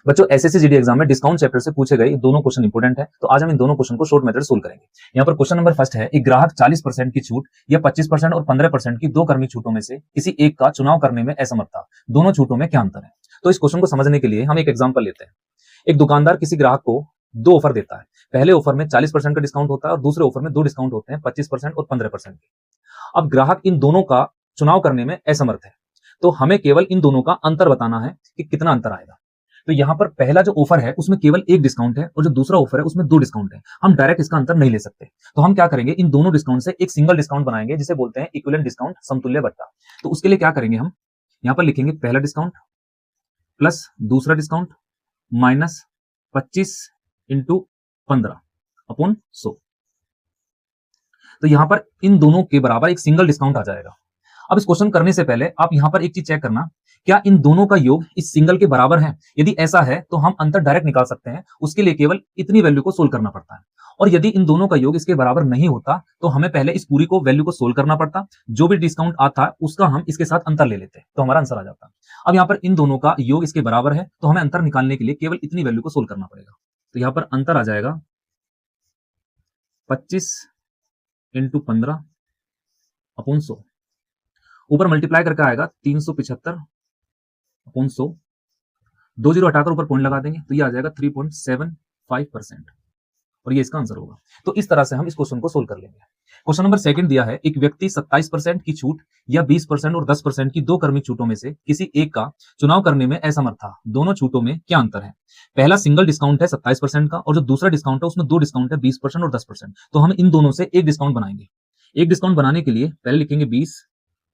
बच्चों SSC GD exam में discount chapter से पूछे गए दोनों क्वेश्चन इंपोर्टेंट है, तो आज हम इन दोनों क्वेश्चन को शॉर्ट मेथड सोल्व करेंगे। यहाँ पर क्वेश्चन नंबर फर्स्ट है, एक ग्राहक 40% की छूट या 25% और 15% की दो कर्मी छूटों में से किसी एक का चुनाव करने में असमर्थ था, दोनों छूटों में क्या अंतर है। तो इस क्वेश्चन को समझने के लिए हम एक एग्जाम्पल लेते हैं। एक दुकानदार किसी ग्राहक को दो ऑफर देता है। पहले ऑफर में 40% का डिस्काउंट होता है और दूसरे ऑफर में दो डिस्काउंट होते हैं, 25% और 15% के। अब ग्राहक इन दोनों का चुनाव करने में असमर्थ है, तो हमें केवल इन दोनों का अंतर बताना है कि कितना अंतर आएगा। तो यहां पर पहला जो ऑफर है उसमें केवल एक डिस्काउंट है और जो दूसरा ऑफर है उसमें दो डिस्काउंट है। हम डायरेक्ट इसका अंतर नहीं ले सकते, तो हम क्या करेंगे, इन दोनों डिस्काउंट से एक सिंगल डिस्काउंट बनाएंगे जिसे बोलते हैं इक्विवेलेंट डिस्काउंट, समतुल्य बट्टा। तो उसके लिए क्या करेंगे, हम यहां पर लिखेंगे पहला डिस्काउंट प्लस दूसरा डिस्काउंट माइनस 25 इंटू 15 अपॉन 100। तो यहां पर इन दोनों के बराबर एक सिंगल डिस्काउंट आ जाएगा। अब इस क्वेश्चन करने से पहले आप यहां पर एक चीज चेक करना, क्या इन दोनों का योग इस सिंगल के बराबर है। यदि ऐसा है तो हम अंतर डायरेक्ट निकाल सकते हैं, उसके लिए केवल इतनी वैल्यू को सोल्व करना पड़ता है। और यदि इन दोनों का योग इसके बराबर नहीं होता तो हमें पहले इस पूरी को वैल्यू को सोल्व करना पड़ता, जो भी डिस्काउंट आता उसका हम इसके साथ अंतर ले लेते, तो हमारा आंसर आ जाता। अब यहाँ पर इन दोनों का योग इसके बराबर है, तो हमें अंतर निकालने के लिए केवल इतनी वैल्यू को सोल्व करना पड़ेगा। तो यहाँ पर अंतर आ जाएगा 25 इंटू 15 अपॉन 100। ऊपर मल्टीप्लाई करके आएगा 375 अपॉन 100। 2 जीरो हटाकर ऊपर पॉइंट लगा देंगे तो ये आ जाएगा 3.75% और ये इसका आंसर होगा। तो इस तरह से हम इस क्वेश्चन को सोल्व कर लेंगे। क्वेश्चन नंबर सेकंड दिया है, एक व्यक्ति 27% की छूट या 20% और 10% की दो क्रमिक छूटों में से किसी एक का चुनाव करने में असमर्थ था, दोनों छूटों में क्या अंतर है। पहला सिंगल डिस्काउंट है 27% का और जो दूसरा डिस्काउंट है उसमें दो डिस्काउंट है 20% और 10%। तो हम इन दोनों से एक डिस्काउंट बनाएंगे। एक डिस्काउंट बनाने के लिए पहले लिखेंगे 20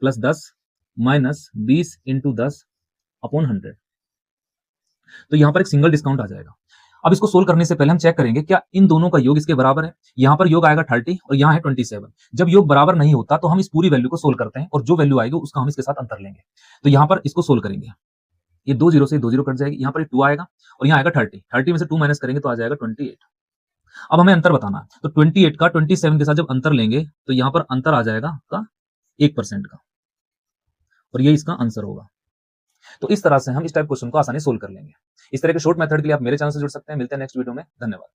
प्लस 10 माइनस 20 इंटू 10 अपॉन 100। तो यहां पर एक सिंगल डिस्काउंट आ जाएगा। अब इसको सोल्व करने से पहले हम चेक करेंगे क्या इन दोनों का योग इसके बराबर है। यहां पर योग आएगा 30 और यहां है 27। जब योग बराबर नहीं होता तो हम इस पूरी वैल्यू को सोल्व करते हैं और जो वैल्यू आएगी उसका हम इसके साथ अंतर लेंगे। तो यहां पर इसको सोल्व करेंगे, ये 2 जीरो से 2 जीरो कट जाएगी, यहां पर 2 आएगा और यहां आएगा 30 में से 2 माइनस करेंगे तो आ जाएगा 28। अब हमें अंतर बताना है, तो 28 का 27 के साथ जब अंतर लेंगे तो यहां पर अंतर आ जाएगा का 1% का और ये इसका आंसर होगा। तो इस तरह से हम इस टाइप क्वेश्चन को आसानी सोल्व कर लेंगे। इस तरह के शॉर्ट मेथड के लिए आप मेरे चैनल से जुड़ सकते हैं। मिलते हैं नेक्स्ट वीडियो में, धन्यवाद।